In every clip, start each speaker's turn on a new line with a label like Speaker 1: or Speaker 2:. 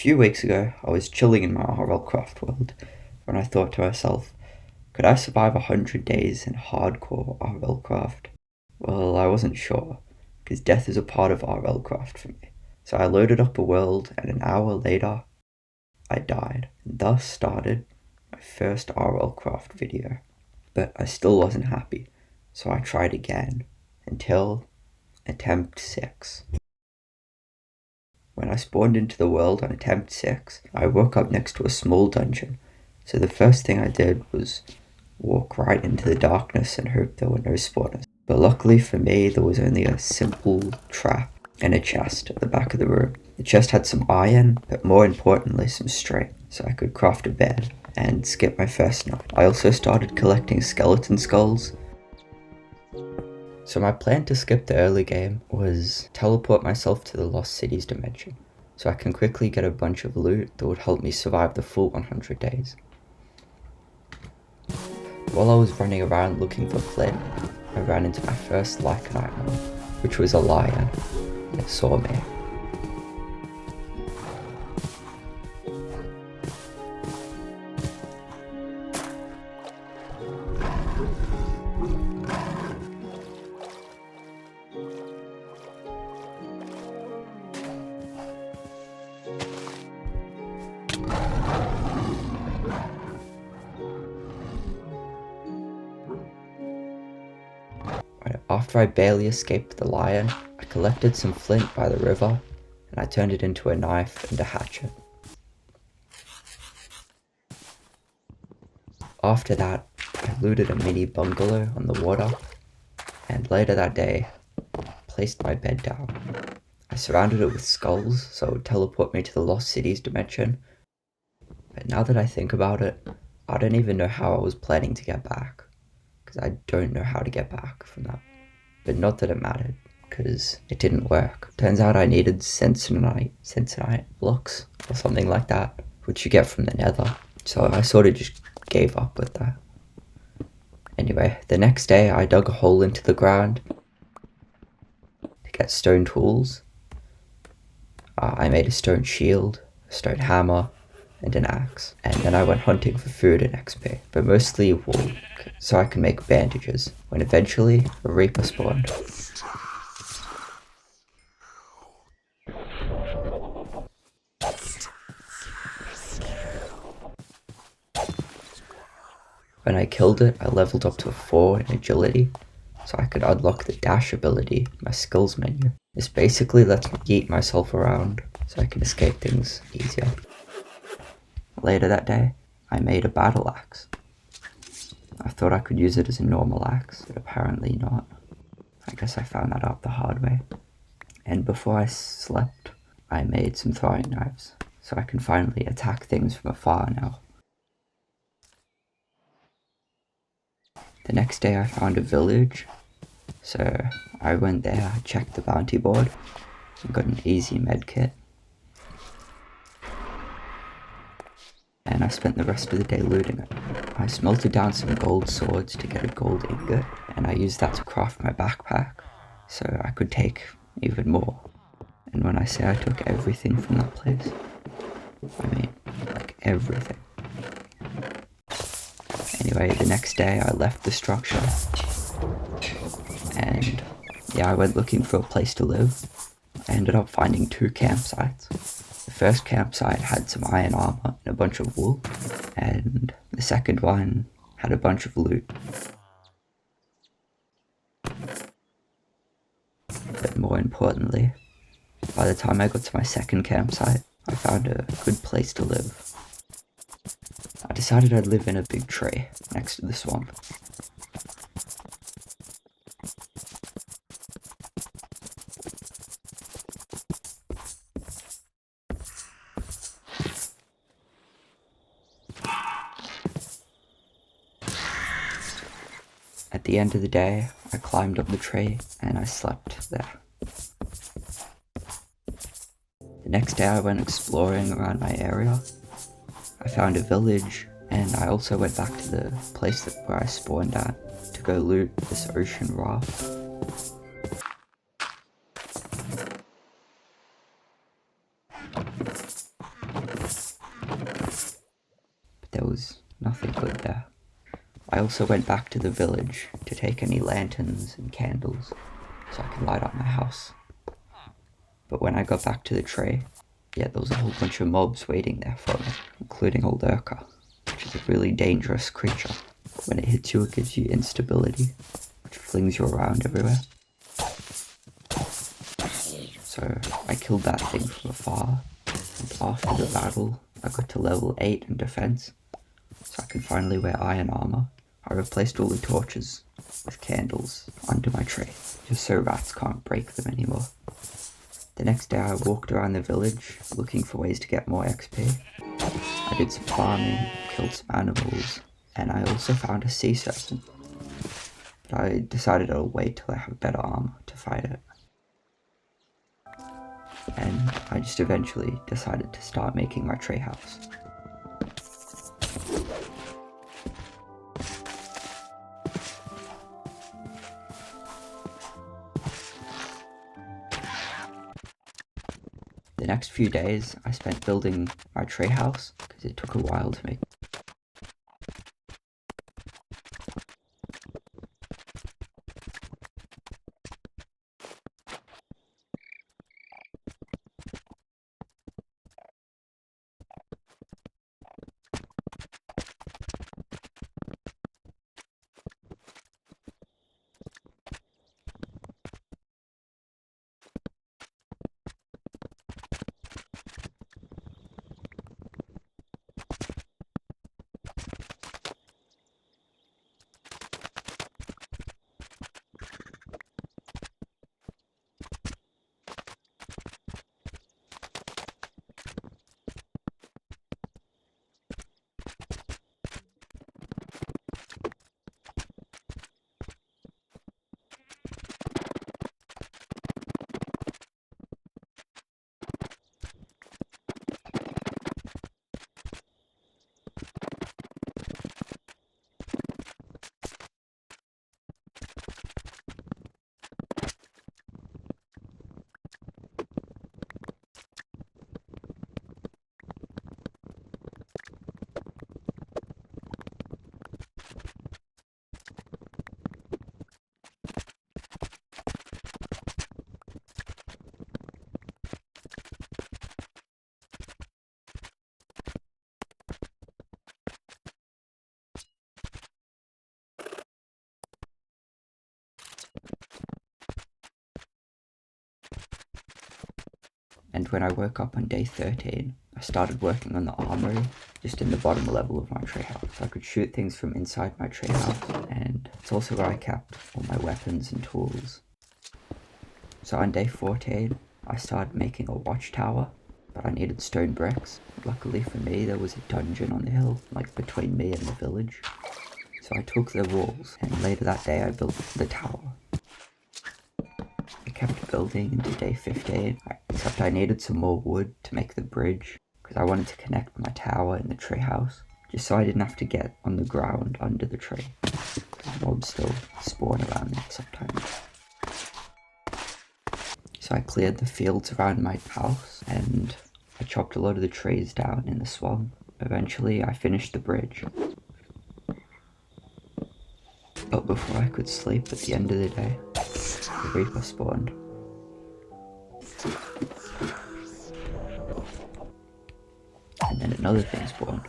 Speaker 1: few weeks ago, I was chilling in my RLCraft world when I thought to myself, could I survive 100 days in hardcore RLCraft? Well, I wasn't sure, because death is a part of RLCraft for me. So I loaded up a world, and an hour later, I died, and thus started my first RLCraft video. But I still wasn't happy, so I tried again, until attempt 6. When I spawned into the world on attempt 6, I woke up next to a small dungeon, so the first thing I did was walk right into the darkness and hope there were no spawners. But luckily for me, there was only a simple trap and a chest at the back of the room. The chest had some iron, but more importantly some string, so I could craft a bed and skip my first night. I also started collecting skeleton skulls. So my plan to skip the early game was teleport myself to the Lost Cities dimension, so I can quickly get a bunch of loot that would help me survive the full 100 days. While I was running around looking for flint, I ran into my first Lycanite mob, which was a lion. It saw me. After I barely escaped the lion, I collected some flint by the river, and I turned it into a knife and a hatchet. After that, I looted a mini bungalow on the water, and later that day, placed my bed down. I surrounded it with skulls, so it would teleport me to the Lost Cities dimension. But now that I think about it, I don't even know how I was planning to get back, because I don't know how to get back from that. But not that it mattered, because it didn't work. Turns out I needed sentinite blocks, or something like that, which you get from the nether. So I sort of just gave up with that. Anyway, the next day I dug a hole into the ground to get stone tools. I made a stone shield, a stone hammer, and an axe. And then I went hunting for food and XP, but mostly wool, so I can make bandages, when eventually a reaper spawned. When I killed it, I leveled up to a 4 in agility, so I could unlock the dash ability in my skills menu. This basically lets me yeet myself around, so I can escape things easier. Later that day, I made a battle axe. I thought I could use it as a normal axe, but apparently not. I guess I found that out the hard way. And before I slept, I made some throwing knives, so I can finally attack things from afar now. The next day I found a village, so I went there, checked the bounty board, and got an easy med kit. And I spent the rest of the day looting it. I smelted down some gold swords to get a gold ingot, and I used that to craft my backpack, so I could take even more. And when I say I took everything from that place, I mean, like everything. Anyway, the next day I left the structure, and yeah, I went looking for a place to live. I ended up finding 2 campsites. The first campsite had some iron armor and a bunch of wool, and the second one had a bunch of loot. But more importantly, by the time I got to my second campsite, I found a good place to live. I decided I'd live in a big tree next to the swamp. At the end of the day, I climbed up the tree and I slept there. The next day I went exploring around my area. I found a village, and I also went back to the place where I spawned at to go loot this ocean raft. nothing good there. I also went back to the village to take any lanterns and candles so I can light up my house. But when I got back to the tray, yeah, there was a whole bunch of mobs waiting there for me, including old Urka, which is a really dangerous creature. When it hits you, it gives you instability, which flings you around everywhere. So I killed that thing from afar, and after the battle, I got to level 8 in defense, so I can finally wear iron armor. I replaced all the torches with candles under my tray, just so rats can't break them anymore. The next day I walked around the village looking for ways to get more XP. I did some farming, killed some animals, and I also found a sea serpent. But I decided I'll wait till I have better armor to fight it. And I just eventually decided to start making my tree house. The next few days I spent building my tree house because it took a while to make. And when I woke up on day 13, I started working on the armory just in the bottom level of my treehouse. So I could shoot things from inside my treehouse, and it's also where I kept all my weapons and tools. So on day 14, I started making a watchtower, but I needed stone bricks. Luckily for me, there was a dungeon on the hill, like between me and the village. So I took the walls, and later that day I built the tower. I kept building into day 15, except I needed some more wood to make the bridge, because I wanted to connect my tower and the tree house, just so I didn't have to get on the ground under the tree, because mobs still spawn around there sometimes. So I cleared the fields around my house, and I chopped a lot of the trees down in the swamp. Eventually I finished the bridge. But before I could sleep at the end of the day, the Reaper spawned. And then another thing spawned.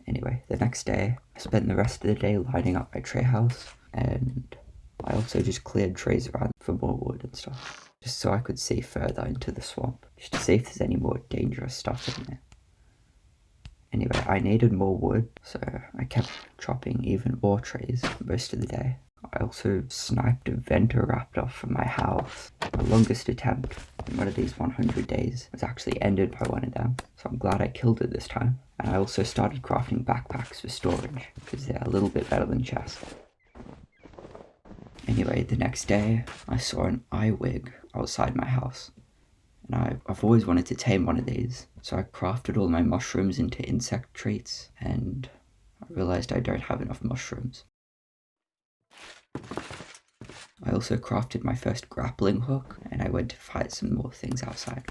Speaker 1: Anyway, the next day, I spent the rest of the day lining up my tree house, and I also just cleared trees around for more wood and stuff, just so I could see further into the swamp, just to see if there's any more dangerous stuff in there. Anyway, I needed more wood, so I kept chopping even more trees most of the day. I also sniped a Venturaptor from my house. My longest attempt in one of these 100 days was actually ended by one of them, so I'm glad I killed it this time. And I also started crafting backpacks for storage, because they're a little bit better than chests. Anyway, the next day, I saw an eye wig outside my house. and I've always wanted to tame one of these. So I crafted all my mushrooms into insect treats, and I realized I don't have enough mushrooms. I also crafted my first grappling hook, and I went to fight some more things outside.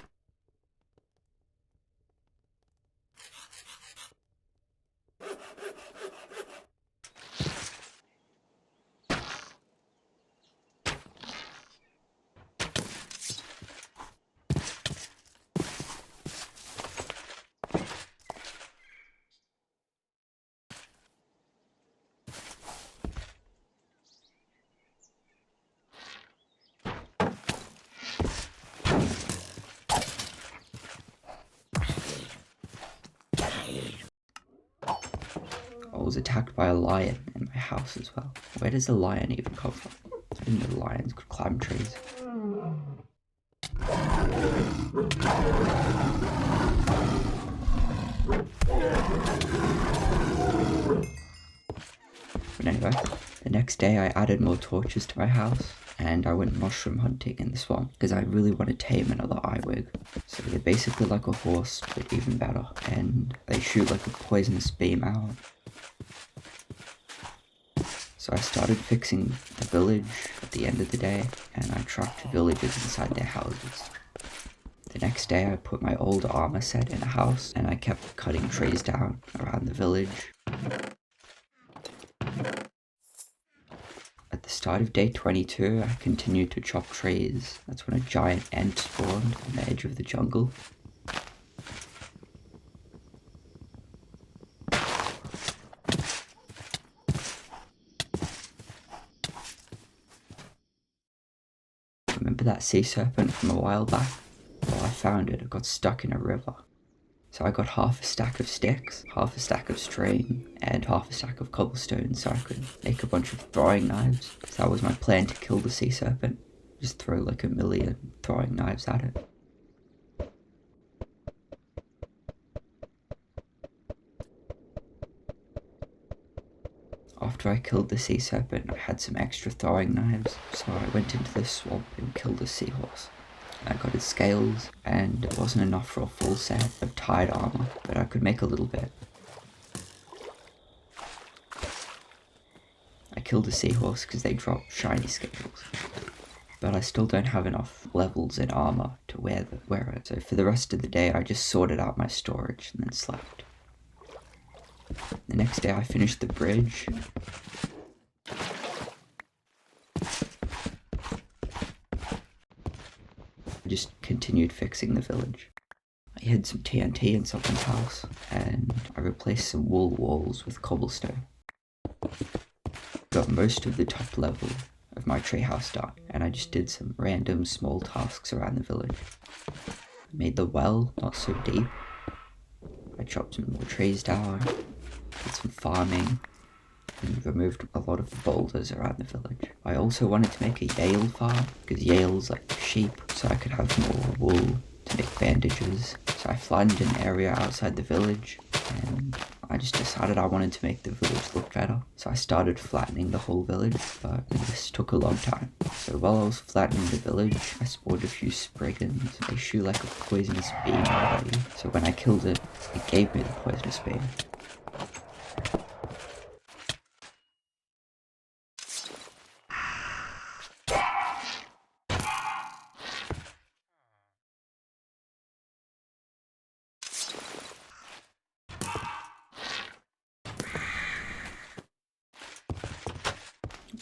Speaker 1: I was attacked by a lion in my house as well. Where does the lion even come from? I didn't know lions could climb trees. But anyway, the next day I added more torches to my house, and I went mushroom hunting in the swamp because I really want to tame another eyewig. So they're basically like a horse, but even better, and they shoot like a poisonous beam out. So I started fixing the village at the end of the day, and I tracked villagers inside their houses. The next day I put my old armor set in a house, and I kept cutting trees down around the village. At the start of day 22, I continued to chop trees. That's when a giant ant spawned on the edge of the jungle. Remember that sea serpent from a while back? Well, I found it. It got stuck in a river. So I got half a stack of sticks, half a stack of string, and half a stack of cobblestone so I could make a bunch of throwing knives. So that was my plan to kill the sea serpent. Just throw like a million throwing knives at it. After I killed the sea serpent, I had some extra throwing knives, so I went into the swamp and killed a seahorse. I got its scales, and it wasn't enough for a full set of tied armor, but I could make a little bit. I killed a seahorse because they drop shiny scales, but I still don't have enough levels in armor to wear it, so for the rest of the day I just sorted out my storage and then slept. The next day I finished the bridge. I just continued fixing the village. I hid some TNT in someone's house, and I replaced some wool walls with cobblestone. Got most of the top level of my treehouse done, and I just did some random small tasks around the village. I made the well not so deep. I chopped some more trees down, did some farming, and removed a lot of the boulders around the village. I also wanted to make a Yale farm, because Yale's like sheep, so I could have more wool to make bandages. So I flattened an area outside the village, and I just decided I wanted to make the village look better. So I started flattening the whole village, but this took a long time. So while I was flattening the village, I spawned a few spriggans. They shoot like a poisonous beam at you. So when I killed it, it gave me the poisonous beam.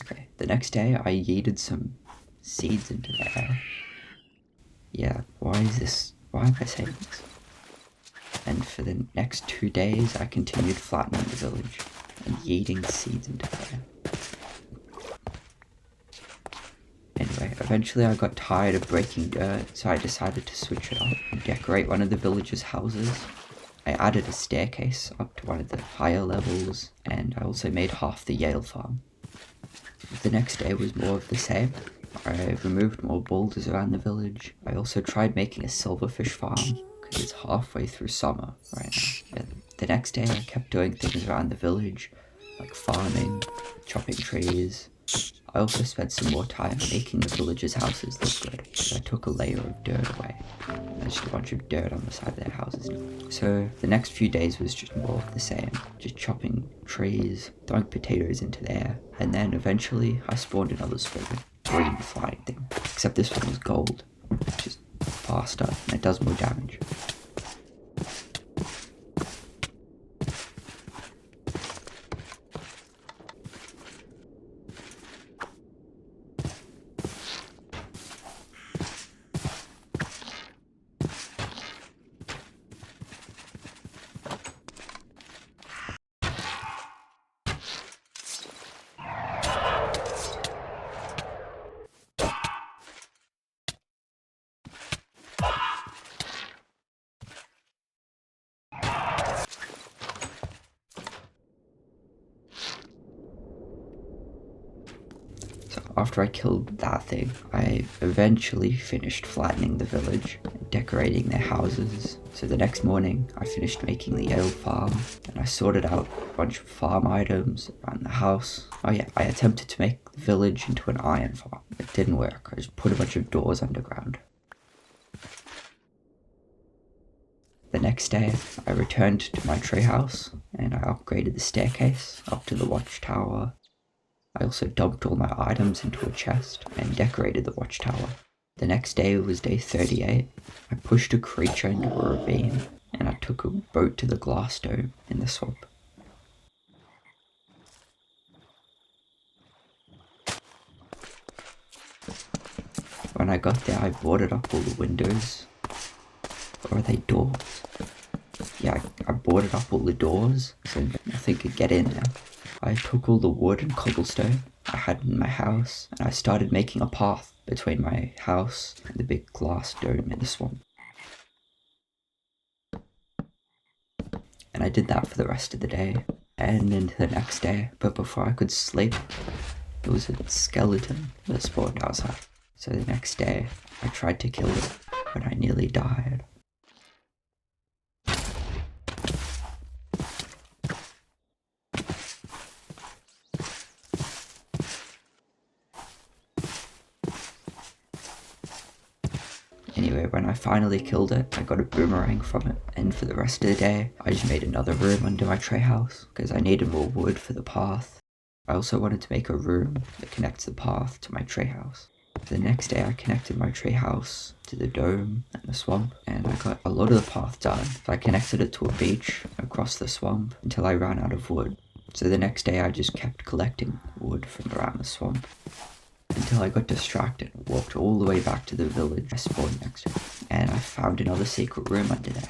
Speaker 1: Okay, the next day I yeeted some seeds into the air. Yeah, why am I saying this? And for the next 2 days I continued flattening the village and yeeting seeds into the air. Anyway, eventually I got tired of breaking dirt, so I decided to switch it up and decorate one of the villagers' houses. I added a staircase up to one of the higher levels, and I also made half the Yale farm. The next day was more of the same. I removed more boulders around the village. I also tried making a silverfish farm, because it's halfway through summer right now. The next day I kept doing things around the village, like farming, chopping trees, I also spent some more time making the villagers' houses look good, so I took a layer of dirt away. There's just a bunch of dirt on the side of their houses now. So the next few days was just more of the same, just chopping trees, throwing potatoes into the air, and then eventually I spawned another spigot, green flying thing, except this one was gold, which is faster and it does more damage. So after I killed that thing, I eventually finished flattening the village and decorating their houses. So the next morning, I finished making the ale farm, and I sorted out a bunch of farm items around the house. Oh yeah, I attempted to make the village into an iron farm. It didn't work. I just put a bunch of doors underground. The next day, I returned to my treehouse, and I upgraded the staircase up to the watchtower. I also dumped all my items into a chest and decorated the watchtower. The next day was day 38. I pushed a creature into a ravine and I took a boat to the glass dome in the swamp. When I got there, I boarded up all the windows. Or are they doors? Yeah, I boarded up all the doors so nothing could get in there. I took all the wood and cobblestone I had in my house and I started making a path between my house and the big glass dome in the swamp. And I did that for the rest of the day and into the next day, but before I could sleep, there was a skeleton that spawned outside. So the next day, I tried to kill it, but I nearly died. Anyway, when I finally killed it, I got a boomerang from it, and for the rest of the day, I just made another room under my treehouse, because I needed more wood for the path. I also wanted to make a room that connects the path to my treehouse. The next day I connected my treehouse to the dome and the swamp, and I got a lot of the path done. So I connected it to a beach across the swamp until I ran out of wood. So the next day I just kept collecting wood from around the swamp until I got distracted and walked all the way back to the village I spawned next to, and I found another secret room under there.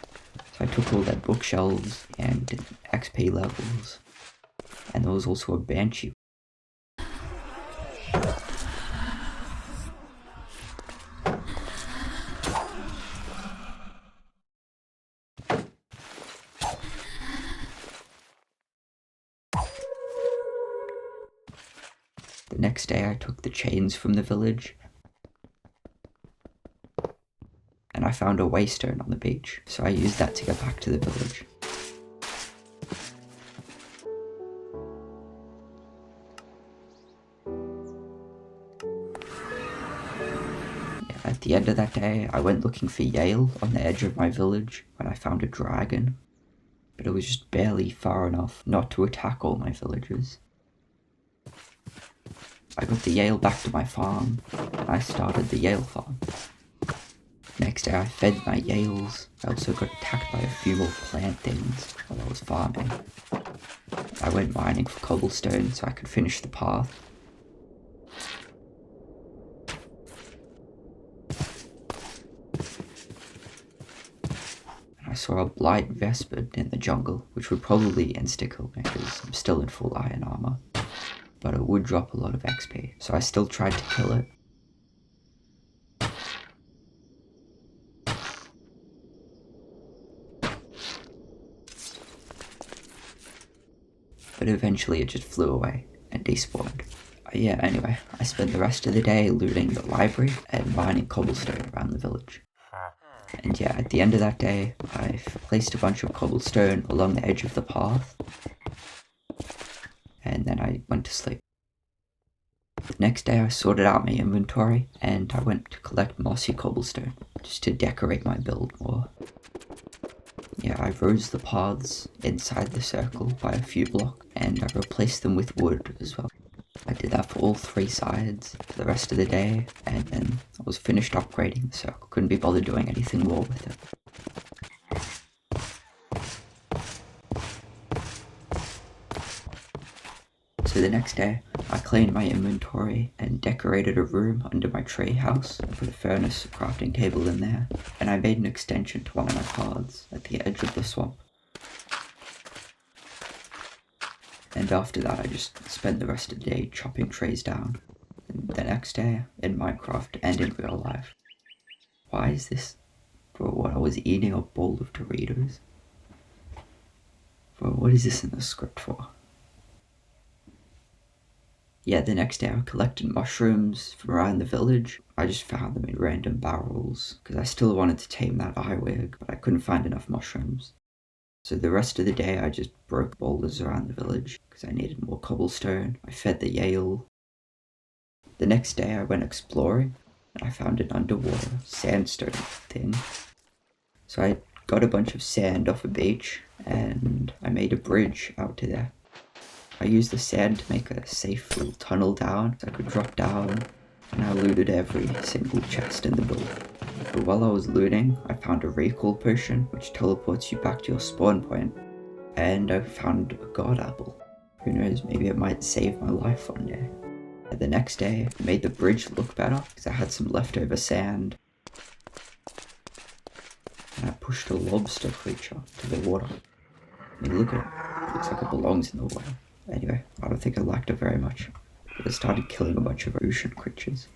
Speaker 1: So I took all their bookshelves and XP levels, and there was also a banshee. The next day I took the chains from the village and I found a waystone on the beach, so I used that to get back to the village. At the end of that day, I went looking for Yale on the edge of my village when I found a dragon, but it was just barely far enough not to attack all my villagers. I got the Yale back to my farm, and I started the Yale farm. Next day I fed my Yales. I also got attacked by a few more plant things while I was farming. I went mining for cobblestone so I could finish the path. And I saw a blight vespid in the jungle, which would probably insta-kill me because I'm still in full iron armor. But it would drop a lot of XP, so I still tried to kill it. But eventually it just flew away and despawned. Yeah, anyway, I spent the rest of the day looting the library and mining cobblestone around the village. And yeah, at the end of that day, I placed a bunch of cobblestone along the edge of the path, and then I went to sleep. The next day I sorted out my inventory and I went to collect mossy cobblestone just to decorate my build more. Yeah, I rose the paths inside the circle by a few blocks and I replaced them with wood as well. I did that for all 3 sides for the rest of the day, and then I was finished upgrading the circle. Couldn't be bothered doing anything more with it. So the next day, I cleaned my inventory and decorated a room under my tree house. I put a furnace, a crafting table in there, and I made an extension to one of my paths at the edge of the swamp. And after that, I just spent the rest of the day chopping trees down. And the next day, in Minecraft and in real life. Why is this? Bro, what, I was eating a bowl of Doritos? Bro, what is this in the script for? Yeah, the next day I collected mushrooms from around the village. I just found them in random barrels, because I still wanted to tame that eyeweig, but I couldn't find enough mushrooms. So the rest of the day I just broke boulders around the village, because I needed more cobblestone. I fed the Yale. The next day I went exploring, and I found an underwater sandstone thing. So I got a bunch of sand off a beach, and I made a bridge out to there. I used the sand to make a safe little tunnel down, so I could drop down, and I looted every single chest in the building. But while I was looting, I found a recall potion, which teleports you back to your spawn point, and I found a god apple. Who knows, maybe it might save my life one day. And the next day, I made the bridge look better, because I had some leftover sand, and I pushed a lobster creature to the water. I mean, look at it. It looks like it belongs in the water. Anyway, I don't think I liked it very much, but I started killing a bunch of ocean creatures.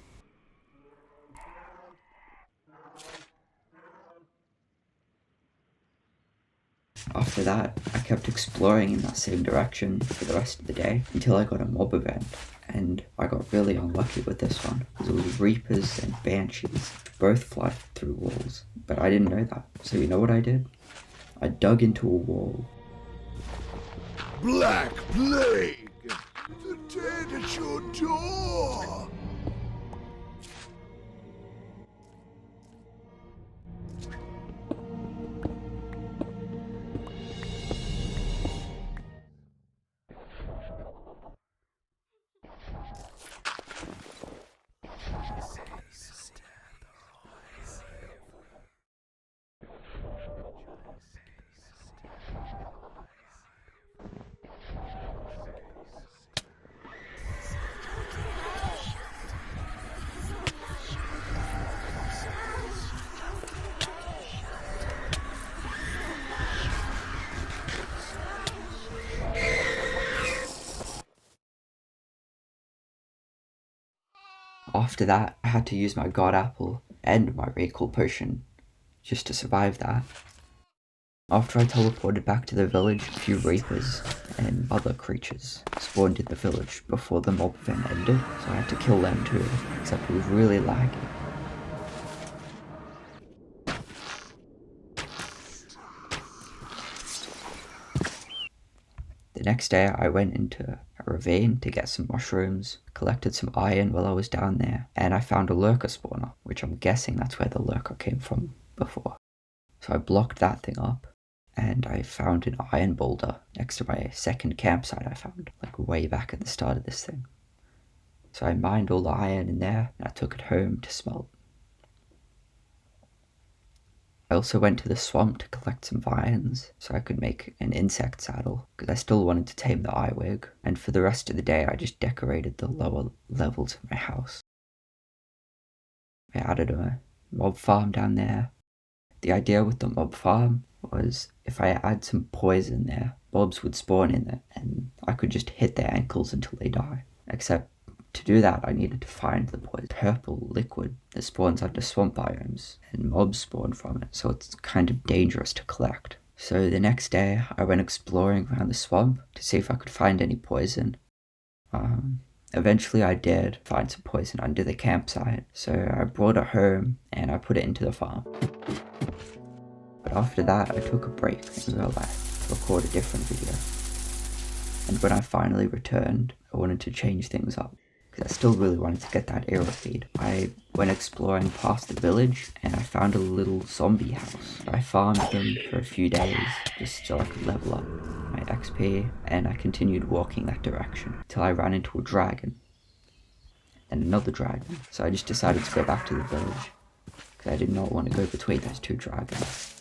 Speaker 1: After that, I kept exploring in that same direction for the rest of the day until I got a mob event, and I got really unlucky with this one because it was reapers and banshees both fly through walls, but I didn't know that. So you know what I did? I dug into a wall.
Speaker 2: Black Plague! The dead at your door!
Speaker 1: After that, I had to use my god apple and my recall potion just to survive that. After I teleported back to the village, a few reapers and other creatures spawned in the village before the mob event ended, so I had to kill them too, except it was really laggy. The next day I went into a ravine to get some mushrooms, collected some iron while I was down there, and I found a lurker spawner, which I'm guessing that's where the lurker came from before. So I blocked that thing up, and I found an iron boulder next to my second campsite I found, like way back at the start of this thing. So I mined all the iron in there, and I took it home to smelt. I also went to the swamp to collect some vines so I could make an insect saddle, because I still wanted to tame the eyeweig, and for the rest of the day I just decorated the lower levels of my house. I added a mob farm down there. The idea with the mob farm was if I add some poison there, mobs would spawn in it and I could just hit their ankles until they die. Except to do that I needed to find the poison purple liquid that spawns under swamp biomes, and mobs spawn from it, so it's kind of dangerous to collect. So the next day I went exploring around the swamp to see if I could find any poison. Eventually I did find some poison under the campsite, so I brought it home and I put it into the farm. But after that I took a break in real life to record a different video. And when I finally returned, I wanted to change things up, because I still really wanted to get that arrow feed. I went exploring past the village and I found a little zombie house. I farmed them for a few days just so I could level up my XP, and I continued walking that direction till I ran into a dragon and another dragon. So I just decided to go back to the village because I did not want to go between those two dragons.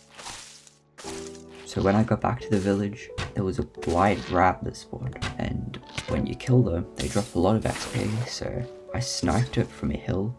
Speaker 1: So when I got back to the village, there was a white rat that spawned, and when you kill them, they drop a lot of XP, so I sniped it from a hill.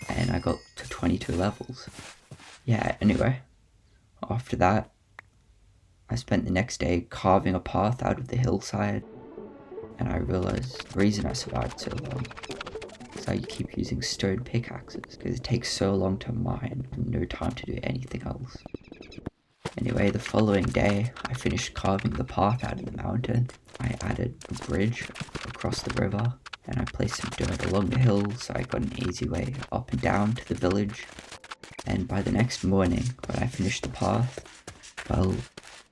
Speaker 1: And I got to 22 levels. Yeah, anyway, after that, I spent the next day carving a path out of the hillside, and I realized the reason I survived so long is I keep using stone pickaxes, because it takes so long to mine and no time to do anything else. Anyway, the following day, I finished carving the path out of the mountain. I added a bridge across the river, and I placed some dirt along the hill so I got an easy way up and down to the village. And by the next morning, when I finished the path, well,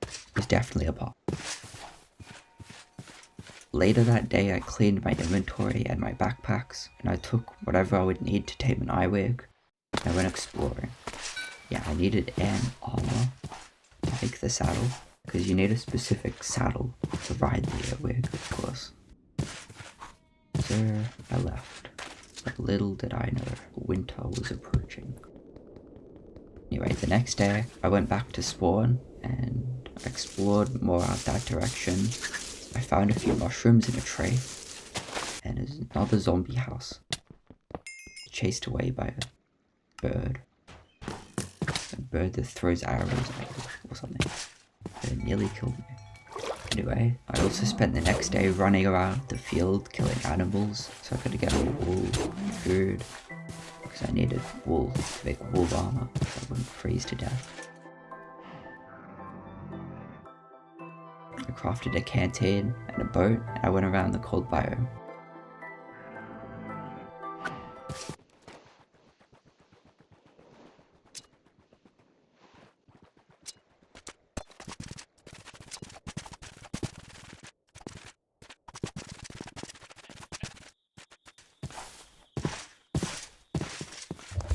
Speaker 1: it was definitely a path. Later that day, I cleaned my inventory and my backpacks, and I took whatever I would need to tame an earwig. I went exploring. Yeah, I needed an armor to make the saddle, because you need a specific saddle to ride the earwig, of course. So I left, but little did I know winter was approaching. Anyway, the next day I went back to spawn and explored more out that direction. I found a few mushrooms in a tree, and there's another zombie house, chased away by a bird. A bird that throws arrows at you or something. It nearly killed me. Anyway, I also spent the next day running around the field killing animals so I could get wool and food, because I needed wool to make wool armor so I wouldn't freeze to death. I crafted a canteen and a boat, and I went around the cold biome.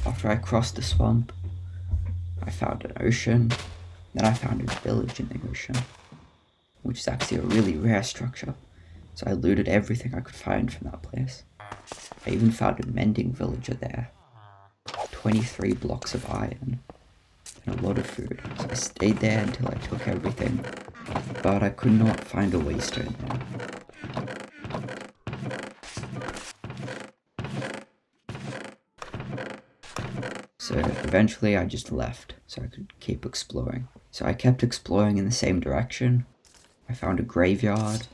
Speaker 1: After I crossed the swamp, I found an ocean, then I found a village in the ocean, which is actually a really rare structure, so I looted everything I could find from that place. I even found a mending villager there, 23 blocks of iron, and a lot of food, so I stayed there until I took everything, but I could not find a waystone there. So eventually I just left so I could keep exploring. So I kept exploring in the same direction. I found a graveyard.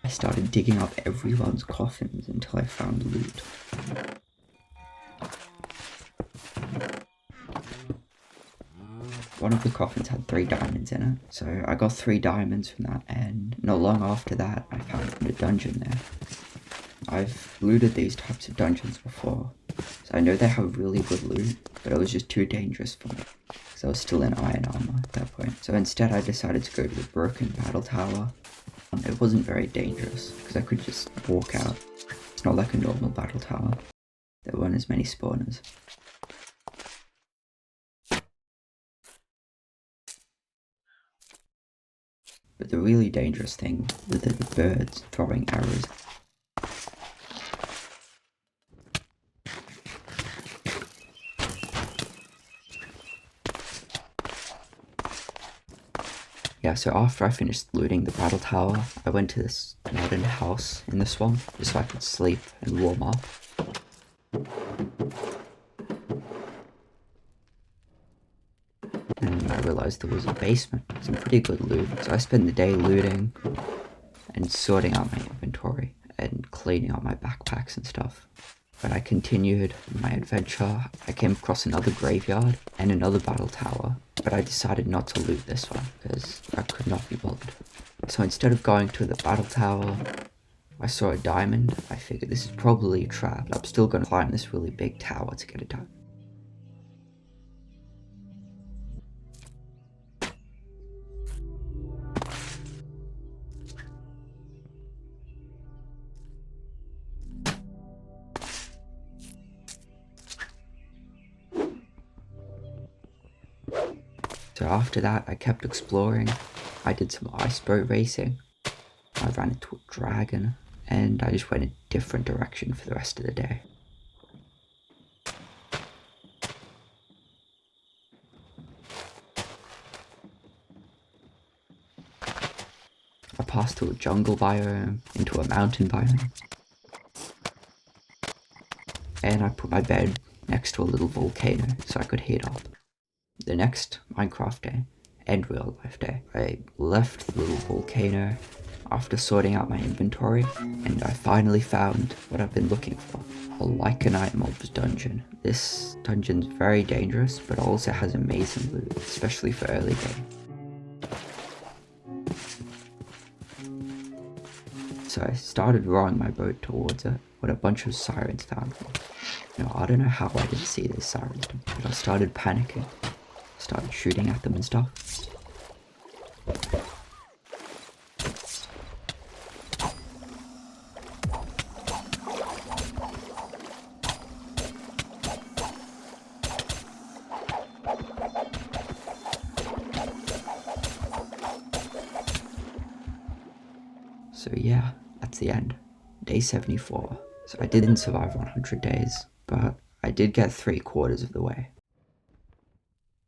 Speaker 1: I started digging up everyone's coffins until I found loot. One of the coffins had 3 diamonds in it, so I got 3 diamonds from that, and not long after that I found a dungeon there. I've looted these types of dungeons before, so I know they have really good loot, but it was just too dangerous for me, because I was still in iron armor at that point. So instead I decided to go to the broken battle tower. It wasn't very dangerous, because I could just walk out. It's not like a normal battle tower. There weren't as many spawners. But the really dangerous thing were the birds throwing arrows. Yeah, so after I finished looting the battle tower, I went to this modern house in the swamp just so I could sleep and warm up. And I realized realized there was a basement, some pretty good loot. So I spent the day looting and sorting out my inventory and cleaning out my backpacks and stuff. When I continued my adventure, I came across another graveyard and another battle tower, but I decided not to loot this one because I could not be bothered. So instead of going to the battle tower, I saw a diamond. I figured this is probably a trap, but I'm still going to climb this really big tower to get a diamond. So after that, I kept exploring. I did some ice boat racing. I ran into a dragon, and I just went a different direction for the rest of the day. I passed through a jungle biome, into a mountain biome, and I put my bed next to a little volcano so I could heat up. The next Minecraft day and real life day, I left the little volcano after sorting out my inventory, and I finally found what I've been looking for, a Lycanite mob's dungeon. This dungeon's very dangerous, but also has amazing loot, especially for early game. So I started rowing my boat towards it when a bunch of sirens found me. Now, I don't know how I didn't see these sirens, but I started panicking. Started shooting at them and stuff. So yeah, that's the end. Day 74. So I didn't survive 100 days, but I did get 3/4 of the way.